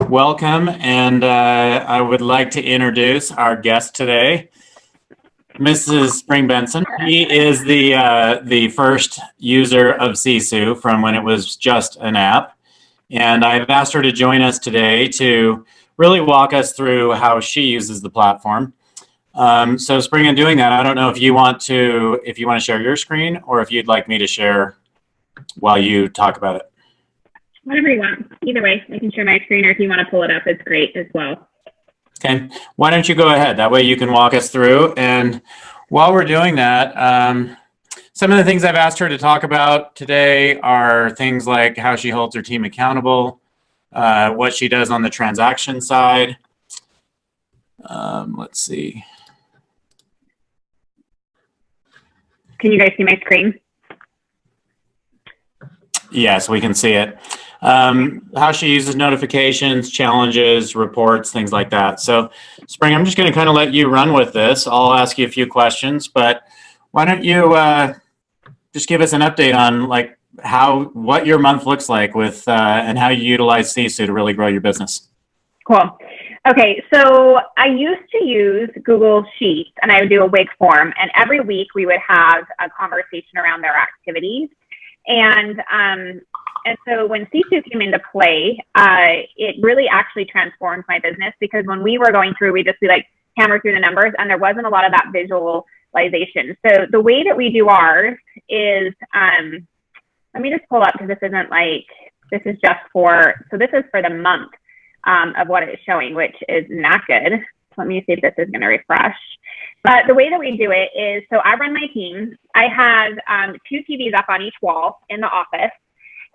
Welcome, and I would like to introduce our guest today, Mrs. Bengtzen. He is the first user of Sisu from when it was just an app, and I've asked her to join us today to really walk us through how she uses the platform. So, Spring, in doing that, I don't know if you want to share your screen or if you'd like me to share while you talk about it. Whatever you want. Either way, I can share my screen, or if you want to pull it up, it's great as well. Okay. Why don't you go ahead? That way you can walk us through. And while we're doing that, some of the things I've asked her to talk about today are things like how she holds her team accountable, what she does on the transaction side. Let's see. Can you guys see my screen? Yes, we can see it. How she uses notifications, challenges, reports, things like that. So, Spring, I'm just going to kind of let you run with this. I'll ask you a few questions, but why don't you just give us an update on what your month looks like with and how you utilize Sisu to really grow your business. Cool. Okay, so I used to use Google Sheets, and I would do a WIG form, and every week we would have a conversation around their activities. And so when Sisu came into play, it really actually transformed my business, because when we were going through, we just hammer through the numbers, and there wasn't a lot of that visualization. So the way that we do ours is, let me just pull up, because this is for the month of what it's showing, which is not good. So let me see if this is going to refresh. But the way that we do it is, so I run my team. I have 2 TVs up on each wall in the office,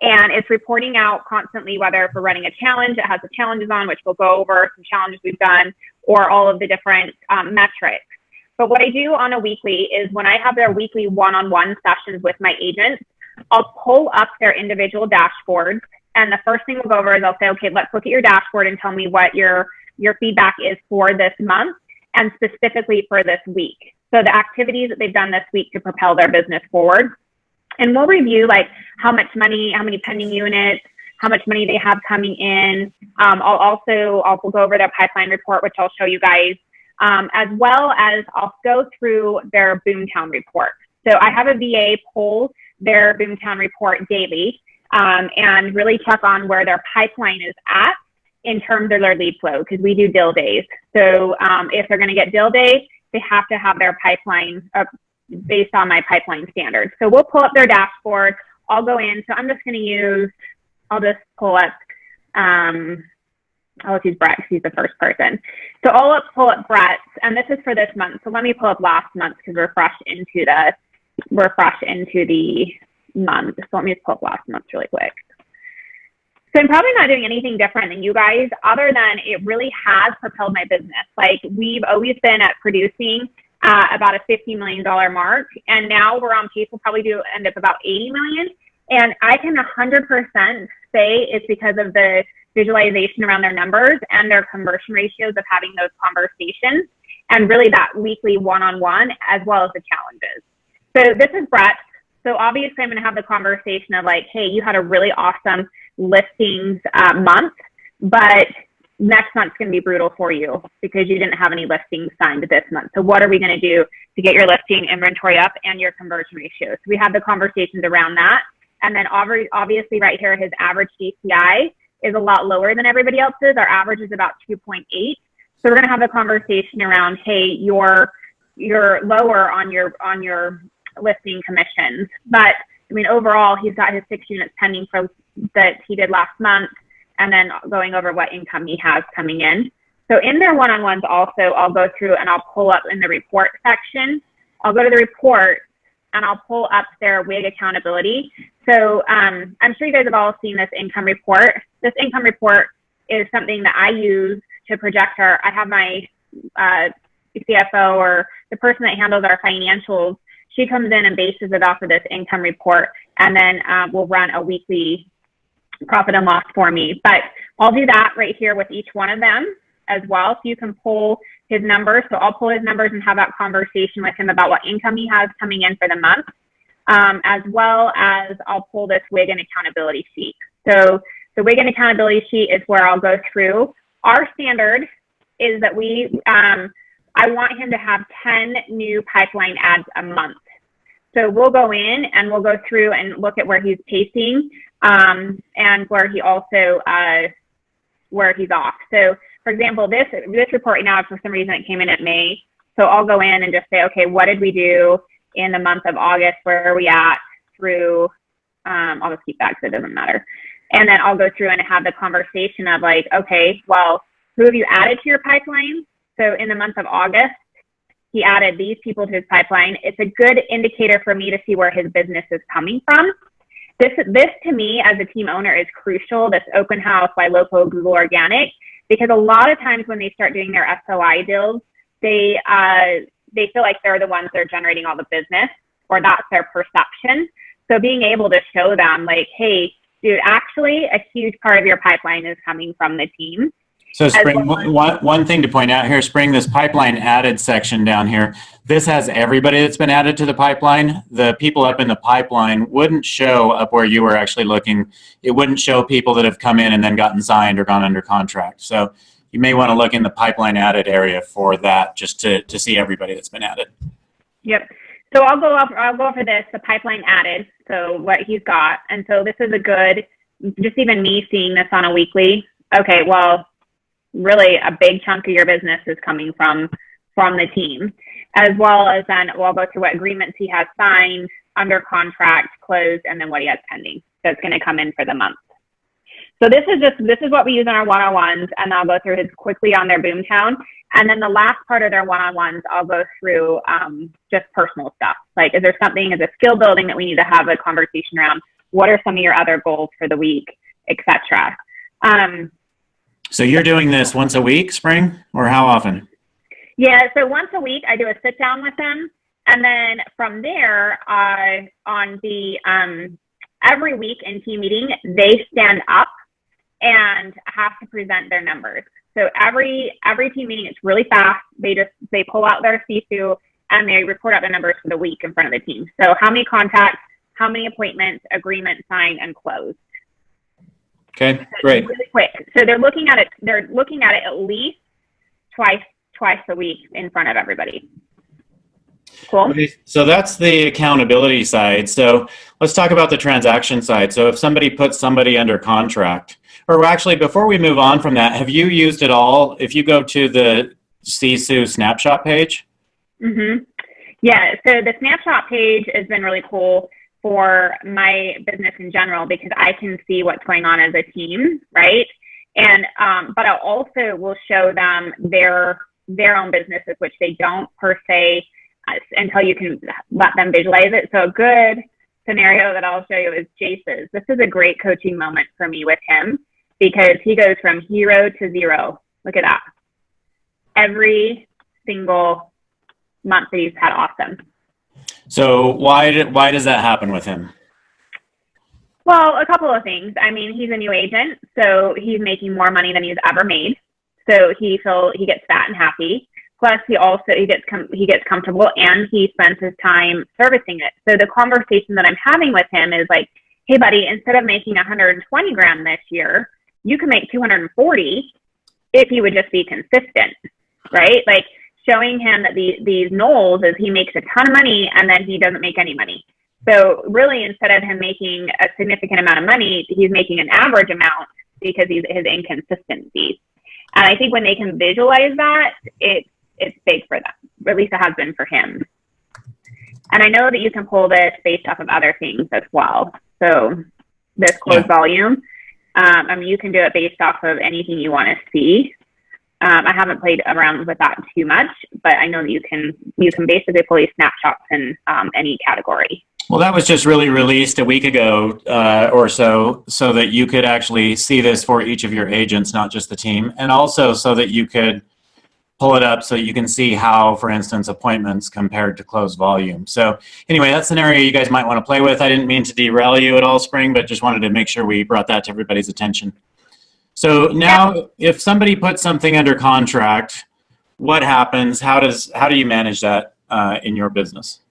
and it's reporting out constantly whether if we're running a challenge, it has the challenges on, which we'll go over some challenges we've done, or all of the different metrics. But what I do on a weekly is, when I have their weekly one-on-one sessions with my agents, I'll pull up their individual dashboards. And the first thing we'll go over is I'll say, okay, let's look at your dashboard and tell me what your feedback is for this month, and specifically for this week. So the activities that they've done this week to propel their business forward. And we'll review how much money, how many pending units, how much money they have coming in. I'll go over their pipeline report, which I'll show you guys, as well as I'll go through their Boomtown report. So I have a VA pull their Boomtown report daily, and really check on where their pipeline is at in terms of their lead flow, because we do deal days. So if they're going to get deal day, they have to have their pipeline based on my pipeline standards. So we'll pull up their dashboard. I'll go in. So I'm just going to I'll just pull up, I'll use Brett because he's the first person. So I'll pull up Brett's, and this is for this month. So let me pull up last month, because we're fresh into the month. So let me just pull up last month really quick. So I'm probably not doing anything different than you guys, other than it really has propelled my business. We've always been at producing about a $50 million mark, and now we're on pace. We'll probably end up about 80 million. And I can 100% say it's because of the visualization around their numbers and their conversion ratios of having those conversations, and really that weekly one-on-one, as well as the challenges. So this is Brett. So obviously I'm going to have the conversation of hey, you had a really awesome listings month, but next month's going to be brutal for you because you didn't have any listings signed this month. So what are we going to do to get your listing inventory up and your conversion ratio? So we have the conversations around that. And then obviously right here, his average DCI is a lot lower than everybody else's. Our average is about 2.8. So we're going to have a conversation around, hey, you're lower on your listing commissions. But I mean, overall, he's got his 6 units pending that he did last month, and then going over what income he has coming in. So in their one-on-ones also, I'll go through and I'll pull up in the report section. I'll go to the report and I'll pull up their WIG accountability. So I'm sure you guys have all seen this income report. This income report is something that I use to project I have my CFO, or the person that handles our financials. She comes in and bases it off of this income report, and then we'll run a weekly profit and loss for me. But I'll do that right here with each one of them as well. So you can pull his numbers. So I'll pull his numbers and have that conversation with him about what income he has coming in for the month, as well as I'll pull this WIG and accountability sheet. So The Wig and accountability sheet is where I'll go through. Our standard is that I want him to have 10 new pipeline ads a month. So we'll go in and we'll go through and look at where he's pacing, and where he also, where he's off. So for example, this report right now, for some reason it came in at May. So I'll go in and just say, okay, what did we do in the month of August? Where are we at through, I'll just keep that because it doesn't matter. And then I'll go through and have the conversation of like, okay, well, who have you added to your pipeline? So in the month of August, he added these people to his pipeline. It's a good indicator for me to see where his business is coming from. This to me as a team owner is crucial, this open house, buy local, Google organic, because a lot of times when they start doing their SOI deals, they feel like they're the ones that are generating all the business, or that's their perception. So being able to show them like, hey, dude, actually a huge part of your pipeline is coming from the team. So Spring, one thing to point out here, Spring, this pipeline added section down here, this has everybody that's been added to the pipeline. The people up in the pipeline wouldn't show up where you were actually looking. It wouldn't show people that have come in and then gotten signed or gone under contract. So you may want to look in the pipeline added area for that, just to see everybody that's been added. Yep. So I'll go over this, the pipeline added, so what he's got. And so this is a good, just even me seeing this on a weekly, okay, well, really a big chunk of your business is coming from the team, as well as then we'll go through what agreements he has signed, under contract, closed, and then what he has pending. That's going to come in for the month. So this is what we use in our one-on-ones, and I'll go through his quickly on their Boomtown. And then the last part of their one-on-ones, I'll go through just personal stuff. Like, is there something, is a skill building that we need to have a conversation around? What are some of your other goals for the week, etc. So you're doing this once a week, Spring, or how often? Yeah, so once a week I do a sit down with them, and then from there, on the every week in team meeting, they stand up and have to present their numbers. So every team meeting, it's really fast. They pull out their Sisu and they report out their numbers for the week in front of the team. So how many contacts, how many appointments, agreements signed and closed. Okay, great. Really quick. So they're looking at it. They're looking at it at least twice a week in front of everybody. Cool. Okay, so that's the accountability side. So let's talk about the transaction side. So if somebody puts somebody under contract, or actually before we move on from that, have you used it all? If you go to the Sisu snapshot page? Mm-hmm. Yeah. So the snapshot page has been really cool for my business in general, because I can see what's going on as a team, right? And but I also will show them their own businesses, which they don't per se until you can let them visualize it. So a good scenario that I'll show you is Jace's. This is a great coaching moment for me with him, because he goes from hero to zero. Look at that. Every single month that he's had awesome. So why does that happen with him? Well, a couple of things. I mean, he's a new agent, so he's making more money than he's ever made. So he gets fat and happy. Plus, he gets comfortable, and he spends his time servicing it. So the conversation that I'm having with him is like, hey, buddy, instead of making 120 grand this year, you can make 240 if you would just be consistent, right? Like, showing him that these knolls is he makes a ton of money and then he doesn't make any money. So really, instead of him making a significant amount of money, he's making an average amount because his inconsistency. And I think when they can visualize that, it's big for them. Or at least it has been for him. And I know that you can pull this based off of other things as well. So this closed volume, I mean, you can do it based off of anything you want to see. I haven't played around with that too much, but I know that you can basically pull these snapshots in any category. Well, that was just really released a week ago or so that you could actually see this for each of your agents, not just the team, and also so that you could pull it up so you can see how, for instance, appointments compared to closed volume. So anyway, that's an area you guys might want to play with. I didn't mean to derail you at all, Spring, but just wanted to make sure we brought that to everybody's attention. So now, if somebody puts something under contract, what happens? How do you manage that in your business?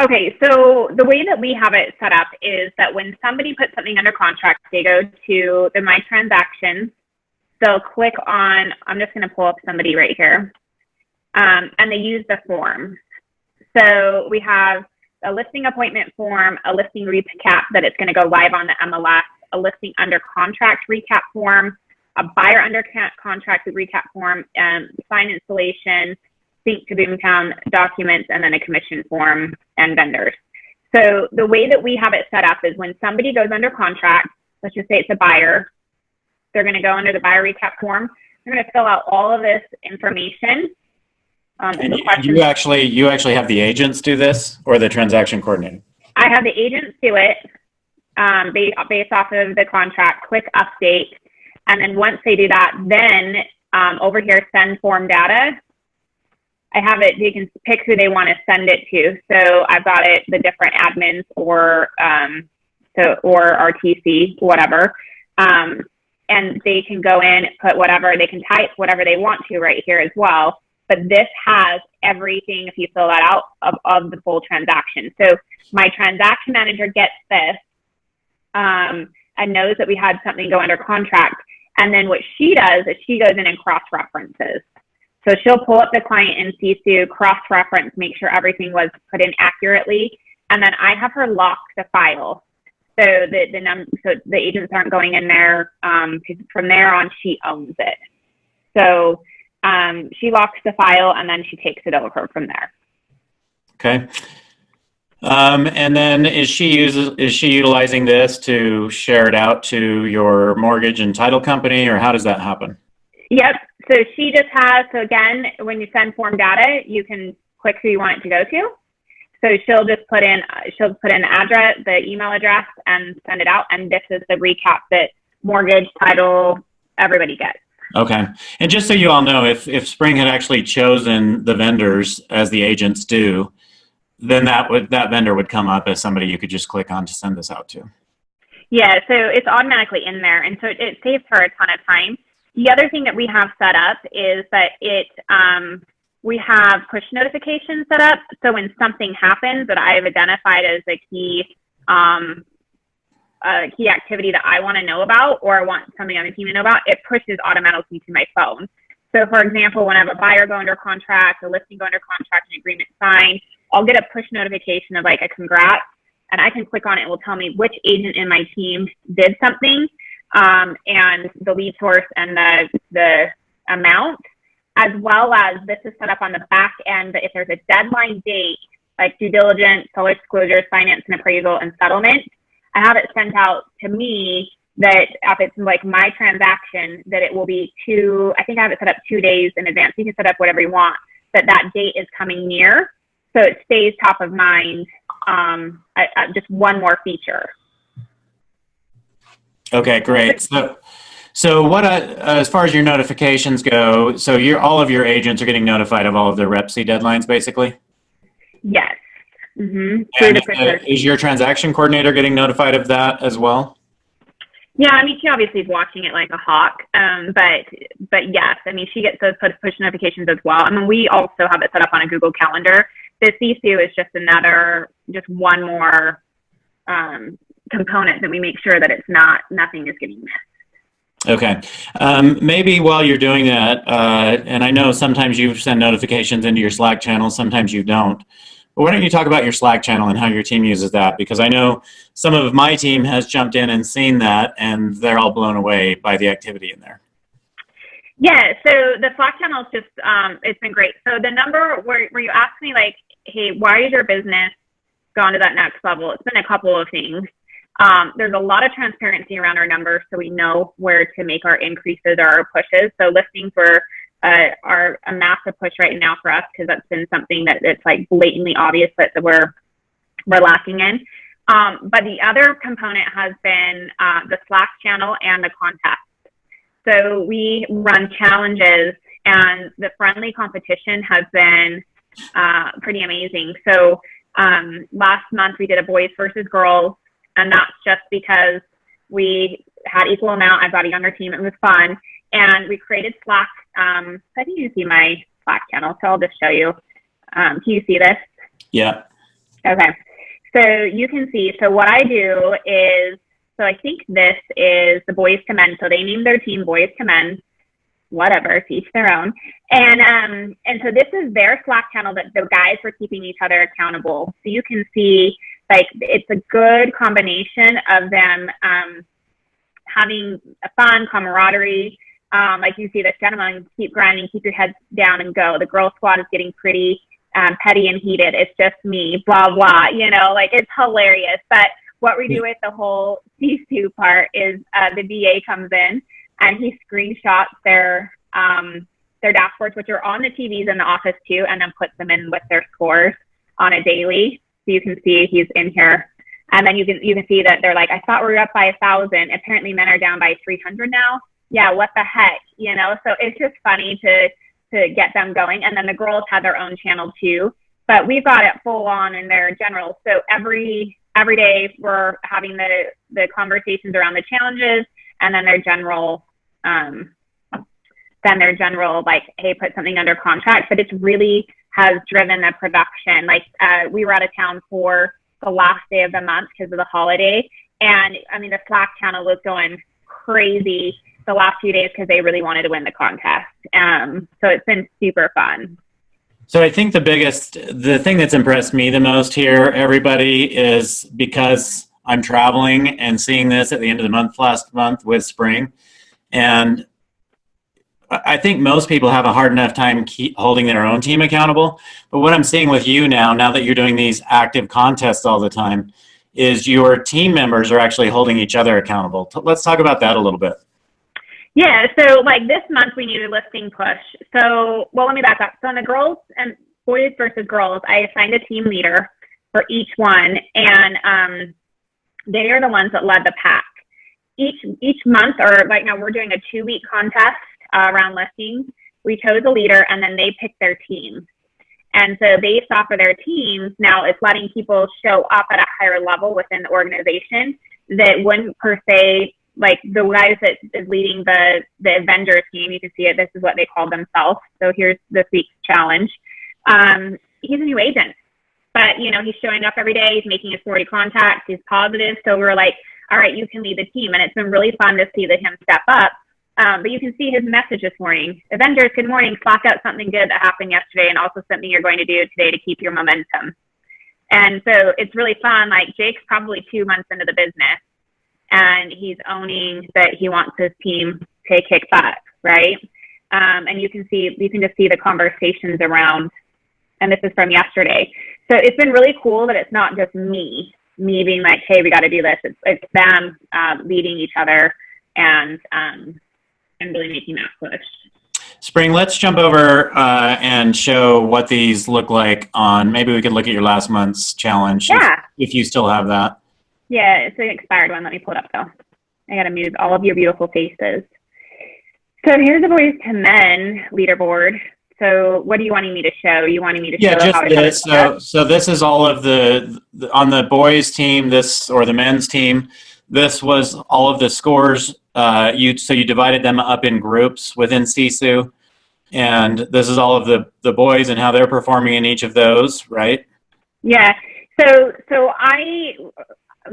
Okay, so the way that we have it set up is that when somebody puts something under contract, they go to the My Transactions. They'll click on, I'm just going to pull up somebody right here, and they use the form. So we have a listing appointment form, a listing recap that it's going to go live on the MLS, a listing under contract recap form, a buyer under contract recap form, sign installation, sync to Boomtown documents, and then a commission form and vendors. So the way that we have it set up is when somebody goes under contract, let's just say it's a buyer, they're going to go under the buyer recap form. They're going to fill out all of this information. And you actually have the agents do this, or the transaction coordinator? I have the agents do it based off of the contract, click update. And then once they do that, then over here, send form data. I have it, they can pick who they want to send it to. So I've got it, the different admins or RTC, whatever. And they can go in, put whatever, they can type whatever they want to right here as well. But this has everything, if you fill that out, of the full transaction. So my transaction manager gets this and knows that we had something go under contract. And then what she does is she goes in and cross-references. So she'll pull up the client in Sisu, cross-reference, make sure everything was put in accurately. And then I have her lock the file. So the agents aren't going in there, because from there on, she owns it. So she locks the file and then she takes it over from there. Okay. And then is she utilizing this to share it out to your mortgage and title company, or how does that happen? Yep. So she just has, so again, when you send form data, you can click who you want it to go to. So she'll put in the address, the email address, and send it out. And this is the recap that mortgage, title, everybody gets. Okay. And just so you all know, if Spring had actually chosen the vendors as the agents do, then that vendor would come up as somebody you could just click on to send this out to. Yeah, so it's automatically in there, and so it saves her a ton of time. The other thing that we have set up is that we have push notifications set up. So when something happens that I have identified as a key activity that I want to know about, or I want somebody on the team to know about, it pushes automatically to my phone. So for example, when I have a buyer go under contract, a listing go under contract, an agreement signed, I'll get a push notification of like a congrats, and I can click on it. It will tell me which agent in my team did something, and the lead source and the amount, as well as this is set up on the back end that if there's a deadline date, like due diligence, seller disclosures, finance and appraisal, and settlement, I have it sent out to me that if it's like my transaction, that it will be I think I have it set up 2 days in advance. You can set up whatever you want, that date is coming near. So it stays top of mind, just one more feature. Okay, great. So what, as far as your notifications go, so all of your agents are getting notified of all of their REPC deadlines, basically? Yes. Mm-hmm. And is your transaction coordinator getting notified of that as well? Yeah, I mean, she obviously is watching it like a hawk, but yes, I mean, she gets those push notifications as well. I mean, we also have it set up on a Google Calendar. The Sisu is just one more component that we make sure that nothing is getting missed. Okay. Maybe while you're doing that, and I know sometimes you send notifications into your Slack channel, sometimes you don't. But why don't you talk about your Slack channel and how your team uses that? Because I know some of my team has jumped in and seen that, and they're all blown away by the activity in there. Yeah, so the Slack channel is just, it's been great. So the number where you ask me like, hey, why is your business gone to that next level? It's been a couple of things. There's a lot of transparency around our numbers, so we know where to make our increases or our pushes. So listings are a massive push right now for us, because that's been something that it's like blatantly obvious that we're lacking in. But the other component has been the Slack channel and the contest. So we run challenges, and the friendly competition has been pretty amazing. So last month we did a boys versus girls, and that's just because we had equal amount. I've got a younger team. It was fun. And we created Slack. I think you can see my Slack channel, so I'll just show you. Can you see this? Yeah. Okay. So you can see, so what I do is, so I think this is the Boys to Men. So they named their team Boys to Men, whatever, to each their own. And so this is their Slack channel that the guys were keeping each other accountable. So you can see, like, it's a good combination of them having a fun camaraderie. Like you see this gentleman, keep grinding, keep your heads down and go. The girl squad is getting pretty petty and heated. It's just me, blah, blah, you know, like it's hilarious. But what we do with the whole Sisu part is the VA comes in and he screenshots their dashboards, which are on the TVs in the office too, and then puts them in with their scores on a daily. So you can see he's in here. And then you can see that they're like, I thought we were up by 1,000. Apparently men are down by 300 now. Yeah, what the heck, you know? So it's just funny to get them going. And then the girls have their own channel too, but we've got it full on in their general. So every day we're having the conversations around the challenges, and then their general, like, hey, put something under contract. But it's really has driven the production. Like we were out of town for the last day of the month because of the holiday. And I mean, the Slack channel was going crazy the last few days because they really wanted to win the contest. So it's been super fun. So I think the thing that's impressed me the most here, everybody, is because I'm traveling and seeing this at the end of the month last month with spring. And I think most people have a hard enough time holding their own team accountable. But what I'm seeing with you now that you're doing these active contests all the time, is your team members are actually holding each other accountable. Let's talk about that a little bit. Yeah, so like this month we need a listing push. So, well, let me back up. So in the girls and boys versus girls, I assigned a team leader for each one, and they are the ones that led the pack. Each month, or right now we're doing a 2-week contest around listings. We chose a leader, and then they picked their team. And so based off of their teams, now it's letting people show up at a higher level within the organization that wouldn't per se, like the guys that is leading the Avengers team, you can see it, this is what they call themselves. So here's this week's challenge. He's a new agent, but you know, he's showing up every day, he's making his 40 contacts, he's positive. So we're like, all right, you can lead the team. And it's been really fun to see him step up. But you can see his message this morning. Avengers, good morning. Slack out something good that happened yesterday and also something you're going to do today to keep your momentum. And so it's really fun. Like Jake's probably 2 months into the business and he's owning that he wants his team to kick butt, right? And you can just see the conversations around, and this is from yesterday. So it's been really cool that it's not just me being like, hey, we got to do this. It's them leading each other and really making that push. Spring, let's jump over and show what these look like on, maybe we could look at your last month's challenge. Yeah. If you still have that. Yeah, it's an expired one. Let me pull it up though. I got to move all of your beautiful faces. So here's the Boys to Men leaderboard. So what are you wanting me to show? You wanting me to show just how this. So this is all of the on the boys team, or the men's team. This was all of the scores. So you divided them up in groups within Sisu, and this is all of the boys and how they're performing in each of those, right? Yeah. So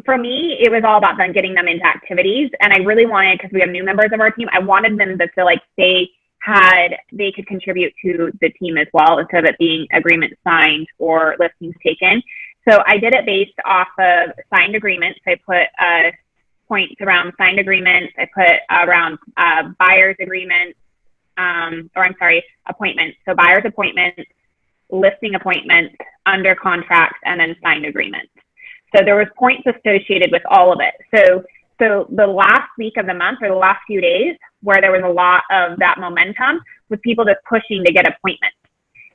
for me, it was all about them getting them into activities, and I really wanted, because we have new members of our team, I wanted them to feel like they could contribute to the team as well, instead of it being agreements signed or listings taken. So I did it based off of signed agreements. I put points around signed agreements. I put around buyer's agreements, appointments. So buyer's appointments, listing appointments, under contracts, and then signed agreements. So there was points associated with all of it. So the last week of the month, or the last few days, where there was a lot of that momentum, was people just pushing to get appointments.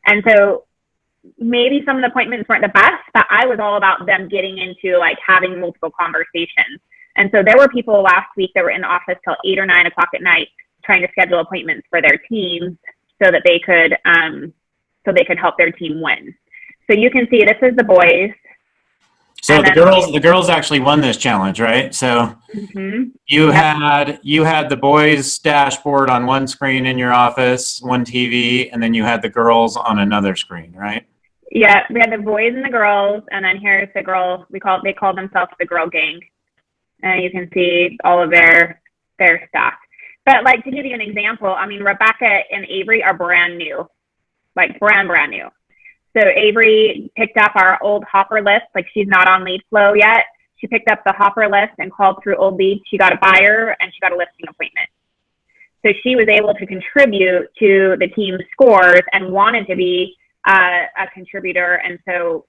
And so maybe some of the appointments weren't the best, but I was all about them getting into like having multiple conversations. And so there were people last week that were in the office till 8 or 9 o'clock at night trying to schedule appointments for their teams so that they could help their team win. So you can see this is the boys. So the girls actually won this challenge, right? So you had the boys' dashboard on one screen in your office, one TV, and then you had the girls on another screen, right? Yeah, we had the boys and the girls, and then here's the girl. They call themselves the girl gang, and you can see all of their stuff. But like to give you an example, I mean, Rebecca and Avery are brand new, like brand new. So Avery picked up our old hopper list. Like she's not on lead flow yet. She picked up the hopper list and called through old leads. She got a buyer and she got a listing appointment. So she was able to contribute to the team's scores and wanted to be a contributor. And so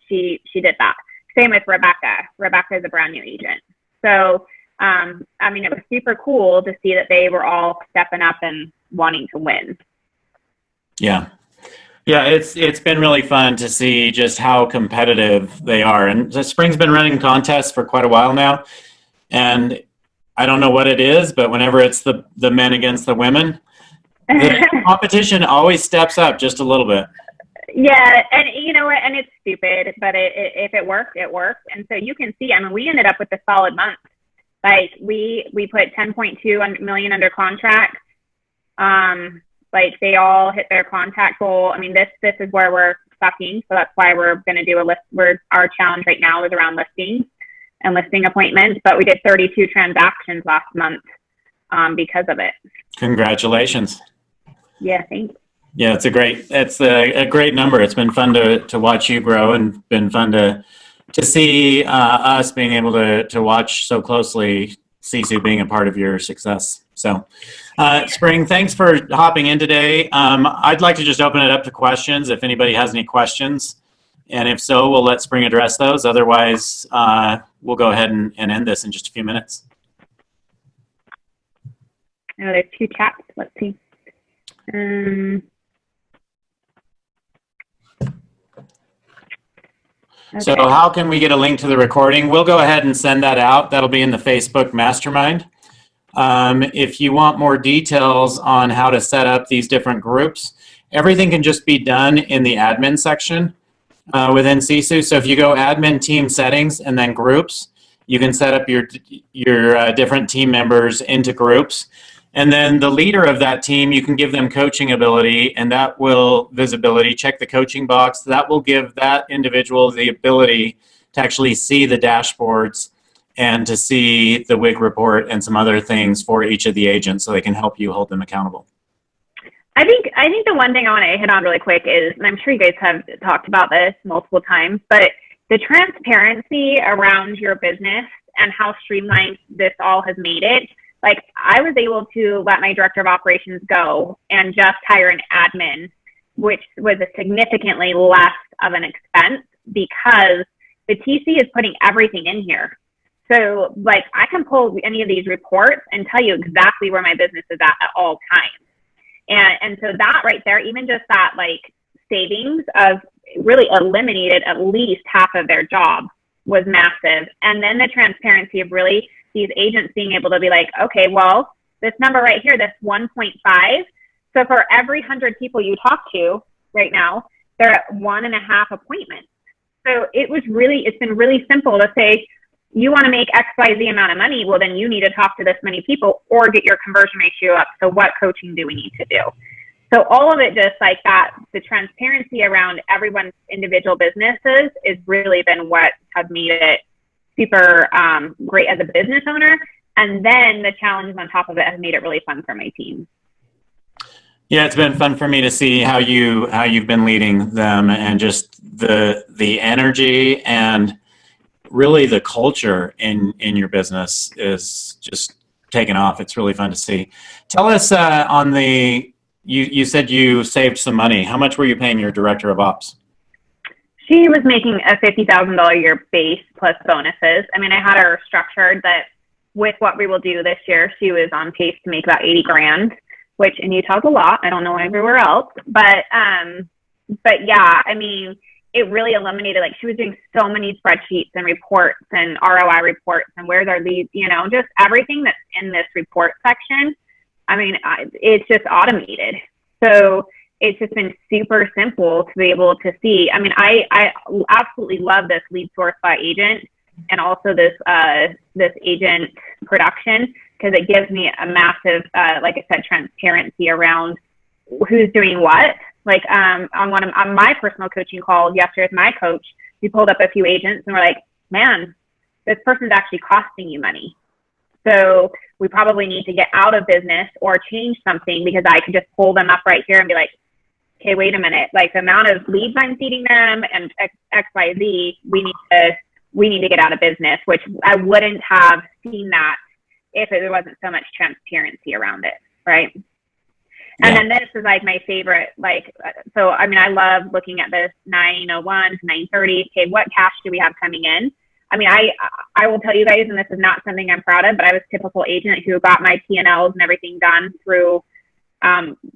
she did that. Same with Rebecca. Rebecca is a brand new agent. So, I mean, it was super cool to see that they were all stepping up and wanting to win. Yeah. Yeah, it's been really fun to see just how competitive they are. And the Spring's been running contests for quite a while now. And I don't know what it is, but whenever it's the men against the women, the competition always steps up just a little bit. Yeah, and you know what? And it's stupid, but if it worked, it worked. And so you can see, I mean, we ended up with a solid month. Like we put 10.2 million under contract. Like they all hit their contact goal. I mean, this is where we're sucking. So that's why we're going to do a list. Our challenge right now is around listings and listing appointments. But we did 32 transactions last month because of it. Congratulations. Yeah, thanks. Yeah, it's a great number. It's been fun to watch you grow, and been fun to see us being able to watch so closely Sisu being a part of your success. So, Spring, thanks for hopping in today. I'd like to just open it up to questions if anybody has any questions. And if so, we'll let Spring address those. Otherwise, we'll go ahead and end this in just a few minutes. Oh, there's 2 chats. Let's see. Okay. So how can we get a link to the recording? We'll go ahead and send that out. That'll be in the Facebook Mastermind. If you want more details on how to set up these different groups, everything can just be done in the admin section within Sisu. So if you go admin team settings and then groups, you can set up your different team members into groups. And then the leader of that team, you can give them coaching ability, and that will visibility, check the coaching box. That will give that individual the ability to actually see the dashboards and to see the WIG report and some other things for each of the agents so they can help you hold them accountable. I think the one thing I want to hit on really quick is, and I'm sure you guys have talked about this multiple times, but the transparency around your business and how streamlined this all has made it. Like I was able to let my director of operations go and just hire an admin, which was a significantly less of an expense because the TC is putting everything in here. So like I can pull any of these reports and tell you exactly where my business is at all times. And so that right there, even just that like savings of really eliminated at least half of their job was massive. And then the transparency of really these agents being able to be like, okay, well, this number right here, this 1.5. So for every 100 people you talk to right now, they're at 1.5 appointments. So it's been really simple to say, you want to make XYZ amount of money. Well, then you need to talk to this many people or get your conversion ratio up. So what coaching do we need to do? So all of it just like that, the transparency around everyone's individual businesses is really been what has made it super great as a business owner. And then the challenges on top of it has made it really fun for my team. Yeah, it's been fun for me to see how you've been leading them, and just the energy and really the culture in your business is just taken off. It's really fun to see. Tell us you said you saved some money. How much were you paying your director of ops? She was making a $50,000 a year base plus bonuses. I mean, I had her structured that with what we will do this year, she was on pace to make about 80 grand, which in Utah is a lot. I don't know everywhere else, but yeah, I mean, it really eliminated, like she was doing so many spreadsheets and reports and ROI reports and where's our leads, just everything that's in this report section. I mean, it's just automated. So it's just been super simple to be able to see. I mean, I absolutely love this lead source by agent and also this agent production, because it gives me a massive, like I said, transparency around who's doing what Like on my personal coaching call yesterday with my coach, we pulled up a few agents and we're like, man, this person's actually costing you money. So we probably need to get out of business or change something, because I could just pull them up right here and be like, okay, wait a minute, like the amount of leads I'm feeding them and X, Y, Z, we need to get out of business, which I wouldn't have seen that if there wasn't so much transparency around it, right? And then this is like my favorite, like, so, I mean, I love looking at this 9:01 to 9:30. Okay, what cash do we have coming in? I mean, I will tell you guys, and this is not something I'm proud of, but I was a typical agent who got my P&Ls and everything done through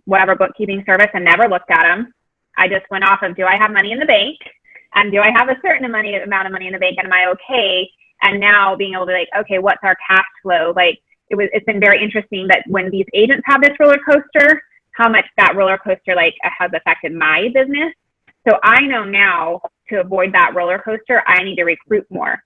whatever bookkeeping service and never looked at them. I just went off of, do I have money in the bank? And do I have a certain amount of money in the bank? And am I okay? And now being able to like, okay, what's our cash flow? Like it's been very interesting that when these agents have this roller coaster, how much that roller coaster like has affected my business. So I know now to avoid that roller coaster, I need to recruit more.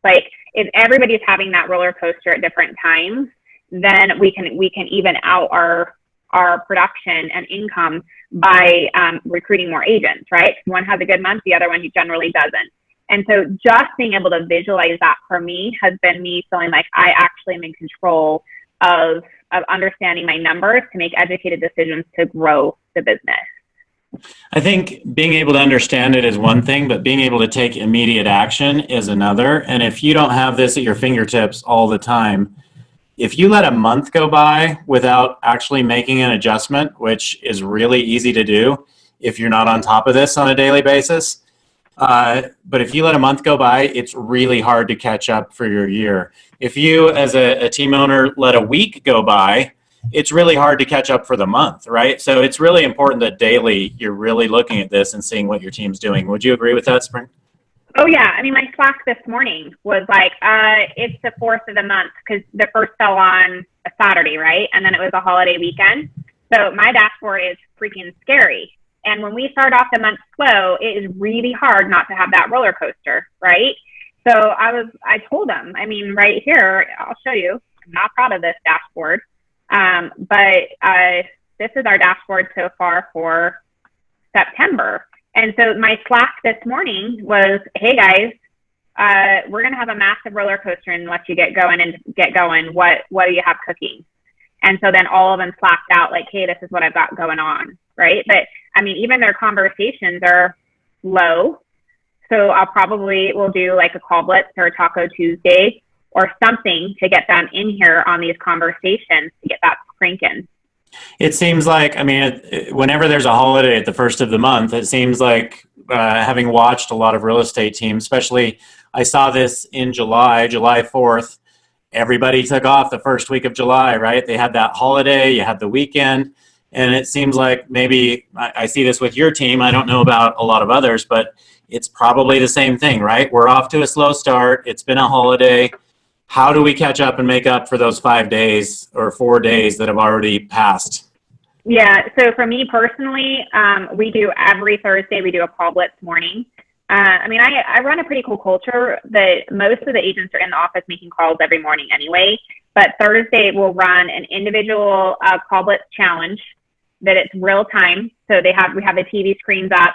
Like if everybody's having that roller coaster at different times, then we can even out our production and income by recruiting more agents, right? One has a good month, the other one generally doesn't. And so just being able to visualize that for me has been me feeling like I actually am in control of understanding my numbers to make educated decisions to grow the business. I think being able to understand it is one thing, but being able to take immediate action is another. And if you don't have this at your fingertips all the time, if you let a month go by without actually making an adjustment, which is really easy to do if you're not on top of this on a daily basis, but if you let a month go by, it's really hard to catch up for your year. If you, as a team owner, let a week go by, it's really hard to catch up for the month, right? So it's really important that daily you're really looking at this and seeing what your team's doing. Would you agree with that, Spring? Oh, yeah. I mean, my Slack this morning was like, it's the 4th of the month because the first fell on a Saturday, right? And then it was a holiday weekend. So my dashboard is freaking scary. And when we start off the month slow, it is really hard not to have that roller coaster, right? So I told them, I mean, right here, I'll show you. I'm not proud of this dashboard, but this is our dashboard so far for September. And so my Slack this morning was, hey guys, we're going to have a massive roller coaster and let you get going. What do you have cooking? And so then all of them slacked out like, hey, this is what I've got going on, right? But I mean, even their conversations are low. So we'll do like a call blitz or a Taco Tuesday or something to get them in here on these conversations to get that cranking. It seems like, I mean, whenever there's a holiday at the first of the month, it seems like having watched a lot of real estate teams, especially I saw this in July 4th, everybody took off the first week of July, right? They had that holiday, you had the weekend, and it seems like maybe I see this with your team. I don't know about a lot of others, but it's probably the same thing, right? We're off to a slow start. It's been a holiday. How do we catch up and make up for those 5 days or 4 days that have already passed? Yeah, so for me personally, we do every Thursday, we do a call blitz morning. I mean, I run a pretty cool culture that most of the agents are in the office making calls every morning anyway, but Thursday we'll run an individual call blitz challenge that it's real time. So we have the TV screens up,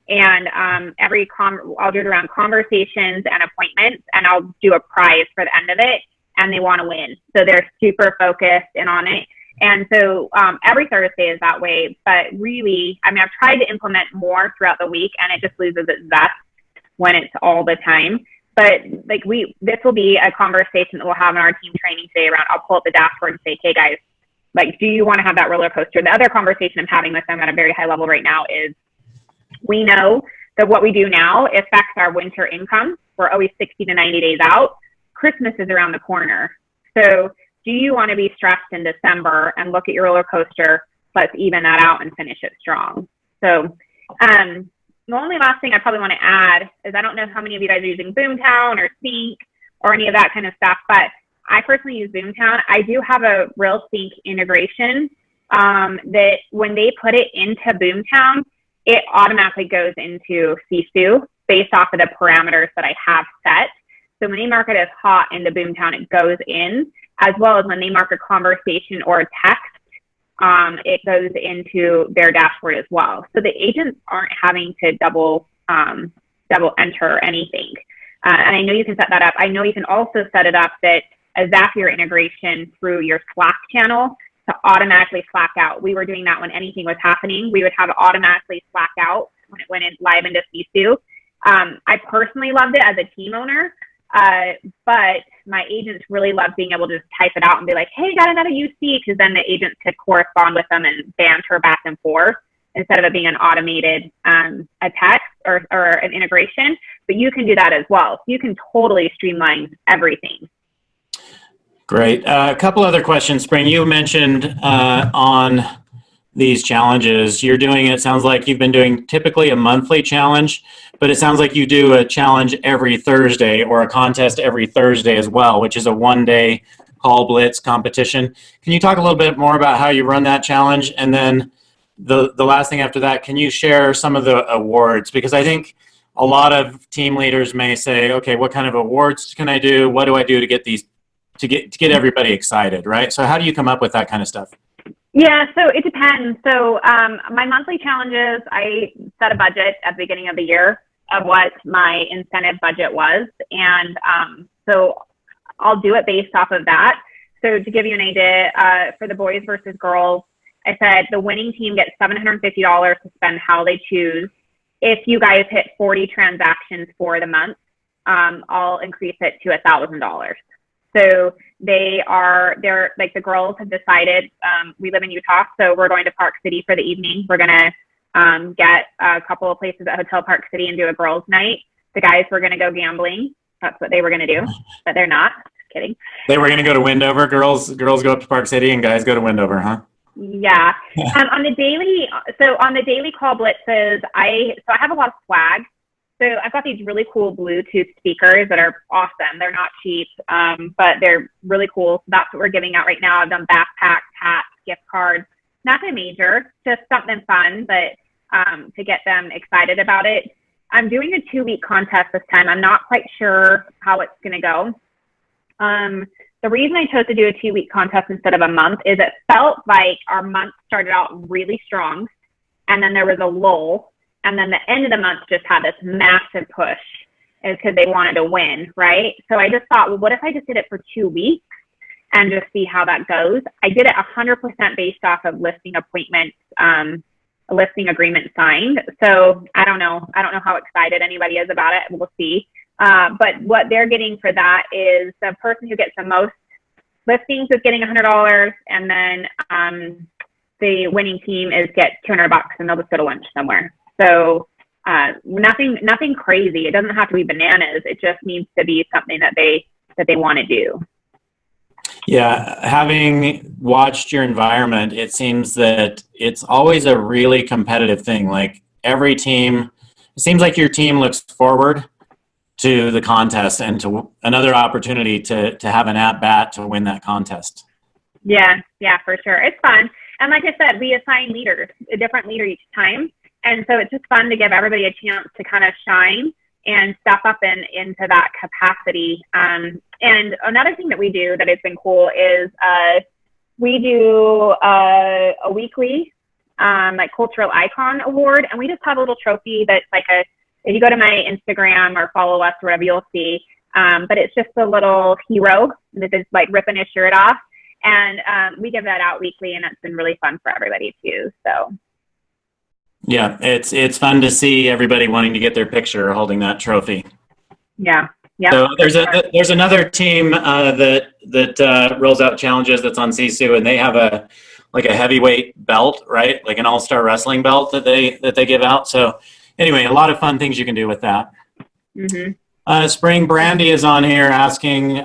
and I'll do it around conversations and appointments, and I'll do a prize for the end of it, and they want to win. So they're super focused and on it. And so every Thursday is that way. But really, I mean, I've tried to implement more throughout the week, and it just loses its zest when it's all the time. But like this will be a conversation that we'll have in our team training today around, I'll pull up the dashboard and say, hey guys, like, do you want to have that roller coaster? The other conversation I'm having with them at a very high level right now is, we know that what we do now affects our winter income. We're always 60 to 90 days out. Christmas is around the corner. So do you want to be stressed in December and look at your roller coaster? Let's even that out and finish it strong. So the only last thing I probably want to add is, I don't know how many of you guys are using Boomtown or Sync or any of that kind of stuff, but I personally use Boomtown. I do have a real Sync integration that when they put it into Boomtown, it automatically goes into Sisu based off of the parameters that I have set. So when they mark it as hot into Boomtown, it goes in, as well as when they mark a conversation or a text it goes into their dashboard as well. So the agents aren't having to double enter anything. And I know you can set that up. I know you can also set it up that a Zapier integration through your Slack channel to automatically Slack out. We were doing that when anything was happening. We would have it automatically Slack out when it went in live into Sisu. I personally loved it as a team owner, but my agents really loved being able to just type it out and be like, hey, got another UC, because then the agents could correspond with them and banter back and forth instead of it being an automated a text or an integration. But you can do that as well. So you can totally streamline everything. Great. A couple other questions, Spring. You mentioned on these challenges, you're doing, it sounds like you've been doing typically a monthly challenge, but it sounds like you do a challenge every Thursday or a contest every Thursday as well, which is a one-day call blitz competition. Can you talk a little bit more about how you run that challenge? And then the last thing after that, can you share some of the awards? Because I think a lot of team leaders may say, okay, what kind of awards can I do? What do I do to get these, to get everybody excited, right? So how do you come up with that kind of stuff? Yeah, so it depends. So my monthly challenges, I set a budget at the beginning of the year of what my incentive budget was. And so I'll do it based off of that. So to give you an idea, for the boys versus girls, I said the winning team gets $750 to spend how they choose. If you guys hit 40 transactions for the month, I'll increase it to $1,000. So they're like, the girls have decided, we live in Utah, so we're going to Park City for the evening. We're going to get a couple of places at Hotel Park City and do a girls' night. The guys were going to go gambling. That's what they were going to do, but they're not. Just kidding. They were going to go to Wendover. Girls go up to Park City and guys go to Wendover, huh? Yeah. On the daily call blitzes, I have a lot of swag. So I've got these really cool Bluetooth speakers that are awesome. They're not cheap, but they're really cool. So that's what we're giving out right now. I've done backpacks, hats, gift cards. Nothing major, just something fun, but to get them excited about it. I'm doing a 2-week contest this time. I'm not quite sure how it's going to go. The reason I chose to do a 2-week contest instead of a month is it felt like our month started out really strong, and then there was a lull. And then the end of the month just had this massive push because they wanted to win, right? So I just thought, well, what if I just did it for 2 weeks and just see how that goes? I did it 100% based off of listing appointments, a listing agreement signed. So I don't know how excited anybody is about it. We'll see. But what they're getting for that is the person who gets the most listings is getting $100, and then the winning team get $200, and they'll just go to lunch somewhere. So nothing crazy. It doesn't have to be bananas. It just needs to be something that they want to do. Yeah, having watched your environment, it seems that it's always a really competitive thing. Like every team, it seems like your team looks forward to the contest and to another opportunity to have an at-bat to win that contest. Yeah, for sure. It's fun. And like I said, we assign leaders, a different leader each time. And so it's just fun to give everybody a chance to kind of shine and step up into that capacity. And another thing that we do that has been cool is we do a weekly like cultural icon award, and we just have a little trophy that's like if you go to my Instagram or follow us, wherever, you'll see. But it's just a little hero that is like ripping his shirt off, and we give that out weekly, and it's been really fun for everybody too. So. Yeah, it's fun to see everybody wanting to get their picture holding that trophy. Yeah. So there's another team that rolls out challenges that's on Sisu, and they have a heavyweight belt, right? Like an all-star wrestling belt that they give out. So anyway, a lot of fun things you can do with that. Mm-hmm. Spring Brandy is on here asking,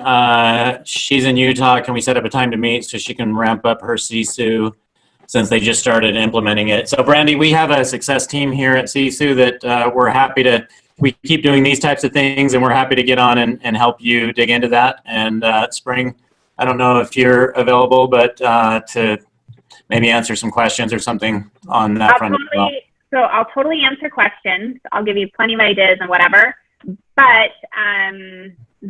she's in Utah. Can we set up a time to meet so she can ramp up her Sisu since they just started implementing it? So Brandy, we have a success team here at Sisu that we're happy to, we keep doing these types of things, and we're happy to get on and help you dig into that. And Spring, I don't know if you're available, but to maybe answer some questions or something on that front as well. So I'll totally answer questions. I'll give you plenty of ideas and whatever. But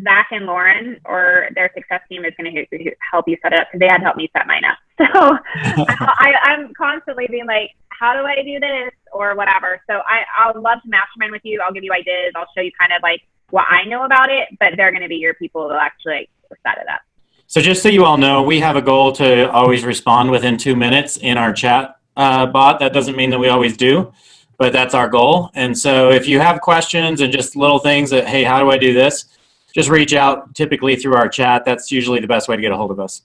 Zach and Lauren or their success team is going to help you set it up, because they had helped me set mine up. So I'm constantly being like, how do I do this or whatever. So I'll love to mastermind with you. I'll give you ideas. I'll show you kind of like what I know about it, but they're going to be your people that actually set it up. So just so you all know, we have a goal to always respond within 2 minutes in our chat bot. That doesn't mean that we always do, but that's our goal. And so if you have questions and just little things that, hey, how do I do this? Just reach out typically through our chat. That's usually the best way to get a hold of us.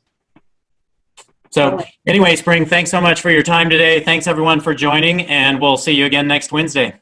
So anyway, Spring, thanks so much for your time today. Thanks everyone for joining, and we'll see you again next Wednesday.